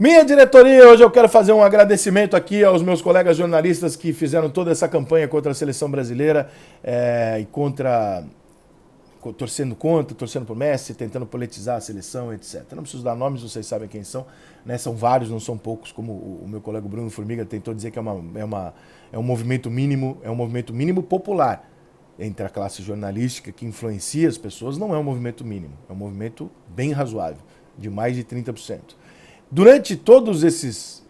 Minha diretoria, hoje eu quero fazer um agradecimento aqui aos meus colegas jornalistas que fizeram toda essa campanha contra a seleção brasileira e torcendo por Messi, tentando politizar a seleção, etc. Não preciso dar nomes, vocês sabem quem são, né? São vários, não são poucos, como o meu colega Bruno Formiga tentou dizer que é um movimento mínimo popular entre a classe jornalística que influencia as pessoas, não é um movimento mínimo, é um movimento bem razoável, de mais de 30%. Durante todos esses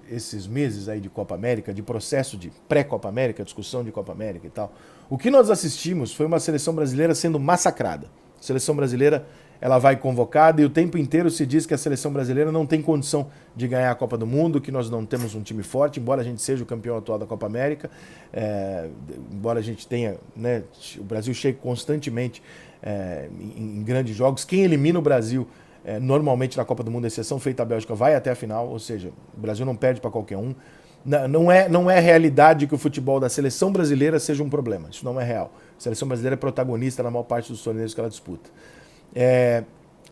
meses aí de Copa América, de processo de pré-Copa América, discussão de Copa América e tal, o que nós assistimos foi uma seleção brasileira sendo massacrada. A seleção brasileira, ela vai convocada e o tempo inteiro se diz que a seleção brasileira não tem condição de ganhar a Copa do Mundo, que nós não temos um time forte, embora a gente seja o campeão atual da Copa América, embora a gente tenha, né, o Brasil chegue constantemente em grandes jogos. Quem elimina o Brasil normalmente na Copa do Mundo, exceção feita a Bélgica, vai até a final, ou seja, o Brasil não perde para qualquer um. Não é realidade que o futebol da seleção brasileira seja um problema, isso não é real. A seleção brasileira é protagonista na maior parte dos torneios que ela disputa.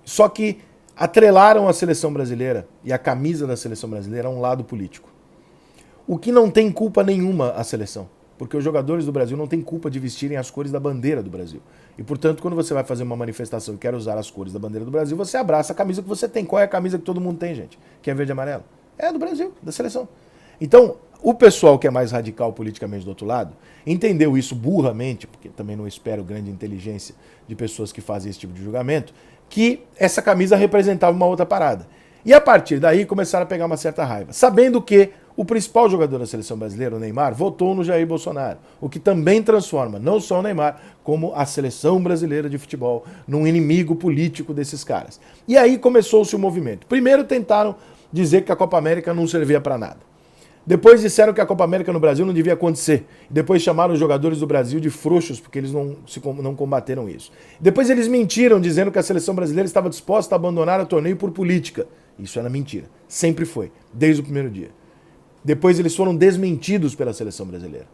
Só que atrelaram a seleção brasileira e a camisa da seleção brasileira a um lado político. O que não tem culpa nenhuma a seleção, porque os jogadores do Brasil não têm culpa de vestirem as cores da bandeira do Brasil. E, portanto, quando você vai fazer uma manifestação e quer usar as cores da bandeira do Brasil, você abraça a camisa que você tem. Qual é a camisa que todo mundo tem, gente? Que é verde e amarelo? É a do Brasil, da seleção. Então, o pessoal que é mais radical politicamente do outro lado entendeu isso burramente, porque também não espero grande inteligência de pessoas que fazem esse tipo de julgamento, que essa camisa representava uma outra parada. E a partir daí começaram a pegar uma certa raiva, sabendo que o principal jogador da seleção brasileira, o Neymar, votou no Jair Bolsonaro, o que também transforma não só o Neymar, como a seleção brasileira de futebol num inimigo político desses caras. E aí começou-se o movimento. Primeiro tentaram dizer que a Copa América não servia para nada. Depois disseram que a Copa América no Brasil não devia acontecer. Depois chamaram os jogadores do Brasil de frouxos, porque eles não combateram isso. Depois eles mentiram, dizendo que a seleção brasileira estava disposta a abandonar o torneio por política. Isso era mentira. Sempre foi, desde o primeiro dia. Depois eles foram desmentidos pela seleção brasileira.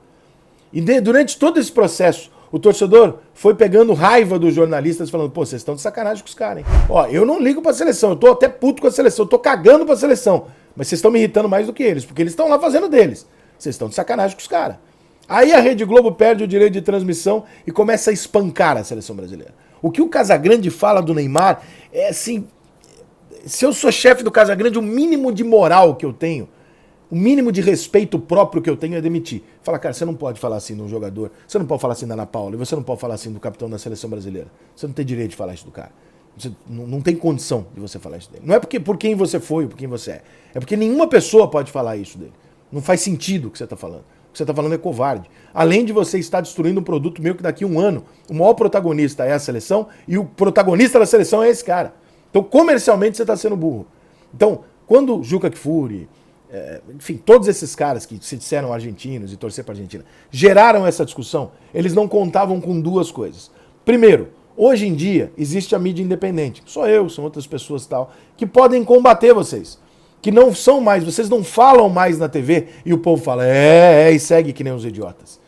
E durante todo esse processo, o torcedor foi pegando raiva dos jornalistas, falando, pô, vocês estão de sacanagem com os caras, hein? Ó, eu não ligo pra seleção, eu tô até puto com a seleção, eu tô cagando pra seleção. Mas vocês estão me irritando mais do que eles, porque eles estão lá fazendo deles. Vocês estão de sacanagem com os caras. Aí a Rede Globo perde o direito de transmissão e começa a espancar a seleção brasileira. O que o Casagrande fala do Neymar é assim, se eu sou chefe do Casagrande, o mínimo de moral que eu tenho, o mínimo de respeito próprio que eu tenho é demitir. Fala, cara, você não pode falar assim de um jogador, você não pode falar assim da Ana Paula, e você não pode falar assim do capitão da seleção brasileira. Você não tem direito de falar isso do cara. Você não tem condição de você falar isso dele. Não é porque por quem você foi ou por quem você é. É porque nenhuma pessoa pode falar isso dele. Não faz sentido o que você está falando. O que você está falando é covarde. Além de você estar destruindo um produto meu que daqui a um ano o maior protagonista é a seleção e o protagonista da seleção é esse cara. Então, comercialmente, você está sendo burro. Então, quando Juca Kfouri, enfim, todos esses caras que se disseram argentinos e torcer para a Argentina, geraram essa discussão, eles não contavam com duas coisas. Primeiro, hoje em dia, existe a mídia independente. Sou eu, são outras pessoas e tal, que podem combater vocês. Que não são mais, vocês não falam mais na TV e o povo fala, e segue que nem os idiotas.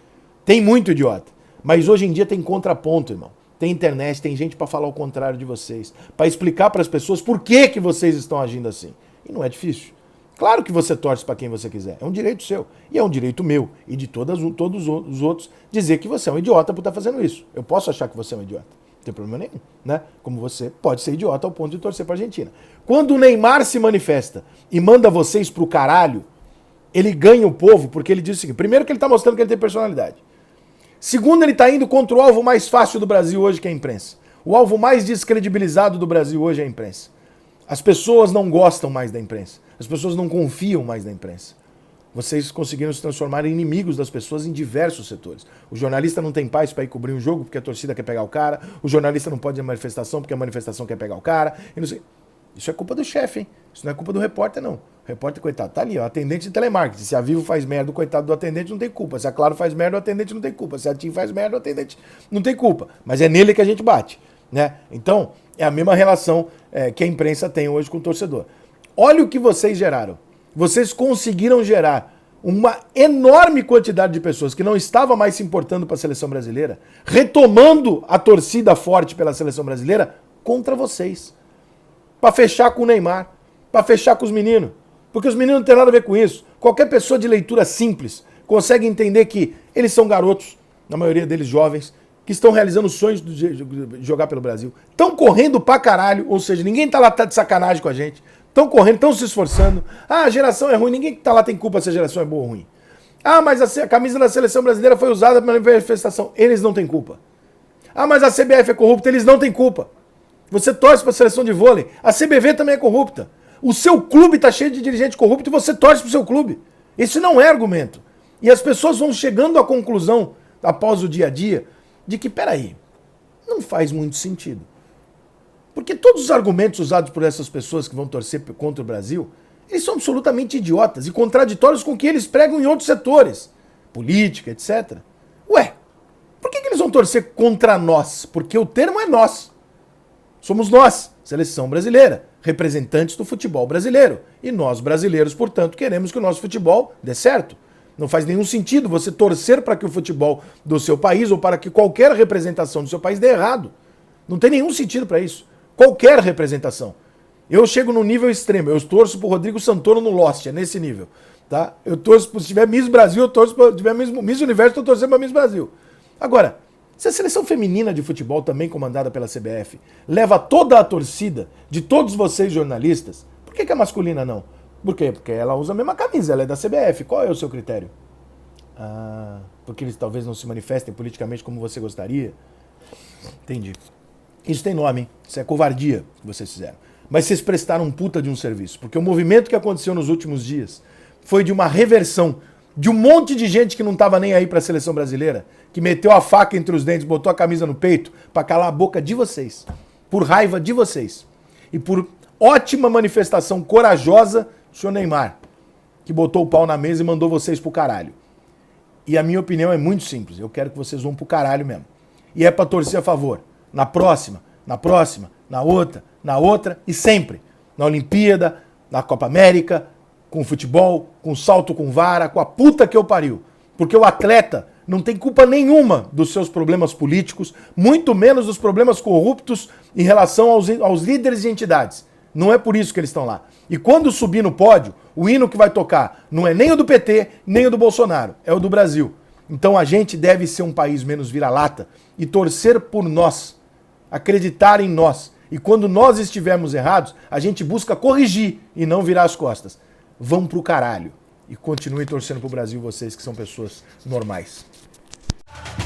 Tem muito idiota. Mas hoje em dia tem contraponto, irmão. Tem internet, tem gente para falar o contrário de vocês. Para explicar para as pessoas por que vocês estão agindo assim. E não é difícil. Claro que você torce para quem você quiser. É um direito seu. E é um direito meu. E de todos os outros dizer que você é um idiota por estar fazendo isso. Eu posso achar que você é um idiota. Não tem problema nenhum, né? Como você pode ser idiota ao ponto de torcer para a Argentina. Quando o Neymar se manifesta e manda vocês pro caralho, ele ganha o povo porque ele diz o seguinte. Primeiro que ele está mostrando que ele tem personalidade. Segundo, ele está indo contra o alvo mais fácil do Brasil hoje, que é a imprensa. O alvo mais descredibilizado do Brasil hoje é a imprensa. As pessoas não gostam mais da imprensa. As pessoas não confiam mais na imprensa. Vocês conseguiram se transformar em inimigos das pessoas em diversos setores. O jornalista não tem paz para ir cobrir um jogo porque a torcida quer pegar o cara. O jornalista não pode ir à manifestação porque a manifestação quer pegar o cara. E não sei. Isso é culpa do chefe, hein? Isso não é culpa do repórter, não. O repórter, coitado, tá ali, ó, atendente de telemarketing. Se a Vivo faz merda, o coitado do atendente não tem culpa. Se a Claro faz merda, o atendente não tem culpa. Se a TIM faz merda, o atendente não tem culpa. Mas é nele que a gente bate, né? Então, é a mesma relação que a imprensa tem hoje com o torcedor. Olha o que vocês geraram. Vocês conseguiram gerar uma enorme quantidade de pessoas que não estava mais se importando para a seleção brasileira, retomando a torcida forte pela seleção brasileira contra vocês. Para fechar com o Neymar, para fechar com os meninos. Porque os meninos não têm nada a ver com isso. Qualquer pessoa de leitura simples consegue entender que eles são garotos, na maioria deles jovens, que estão realizando sonhos de jogar pelo Brasil. Estão correndo pra caralho, ou seja, ninguém tá lá de sacanagem com a gente. Estão correndo, estão se esforçando. Ah, a geração é ruim, ninguém que tá lá tem culpa se a geração é boa ou ruim. Ah, mas a camisa da seleção brasileira foi usada para manifestação. Eles não têm culpa. Ah, mas a CBF é corrupta, eles não têm culpa. Você torce para a seleção de vôlei, a CBV também é corrupta. O seu clube está cheio de dirigente corrupto e você torce para o seu clube. Isso não é argumento. E as pessoas vão chegando à conclusão, após o dia a dia, de que, peraí, não faz muito sentido. Porque todos os argumentos usados por essas pessoas que vão torcer contra o Brasil, eles são absolutamente idiotas e contraditórios com o que eles pregam em outros setores, política, etc. Ué, por que eles vão torcer contra nós? Porque o termo é nós. Somos nós, seleção brasileira, representantes do futebol brasileiro. E nós, brasileiros, portanto, queremos que o nosso futebol dê certo. Não faz nenhum sentido você torcer para que o futebol do seu país ou para que qualquer representação do seu país dê errado. Não tem nenhum sentido para isso. Qualquer representação. Eu chego no nível extremo, eu torço pro Rodrigo Santoro no Lost, é nesse nível. Tá? Eu torço, se tiver Miss Brasil, eu torço, se tiver Miss Universo, eu tô torcendo pra Miss Brasil. Agora, se a seleção feminina de futebol, também comandada pela CBF, leva toda a torcida de todos vocês jornalistas, por que a masculina não? Por quê? Porque ela usa a mesma camisa, ela é da CBF. Qual é o seu critério? Ah, porque eles talvez não se manifestem politicamente como você gostaria? Entendi. Isso tem nome, hein? Isso é covardia que vocês fizeram. Mas vocês prestaram um puta de um serviço. Porque o movimento que aconteceu nos últimos dias foi de uma reversão de um monte de gente que não tava nem aí pra seleção brasileira, que meteu a faca entre os dentes, botou a camisa no peito pra calar a boca de vocês. Por raiva de vocês. E por ótima manifestação corajosa do senhor Neymar, que botou o pau na mesa e mandou vocês pro caralho. E a minha opinião é muito simples. Eu quero que vocês vão pro caralho mesmo. E é pra torcer a favor. Na próxima, na outra e sempre. Na Olimpíada, na Copa América, com futebol, com salto com vara, com a puta que eu pariu. Porque o atleta não tem culpa nenhuma dos seus problemas políticos, muito menos dos problemas corruptos em relação aos líderes de entidades. Não é por isso que eles estão lá. E quando subir no pódio, o hino que vai tocar não é nem o do PT, nem o do Bolsonaro, é o do Brasil. Então a gente deve ser um país menos vira-lata e torcer por nós, acreditar em nós. E quando nós estivermos errados, a gente busca corrigir e não virar as costas. Vão pro caralho. E continuem torcendo pro Brasil, vocês que são pessoas normais.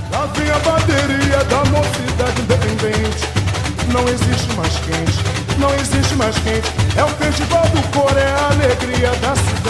Lá vem a bateria da mocidade independente. Não existe mais quente, não existe mais quente. É o festival do cor, é a alegria da cidade.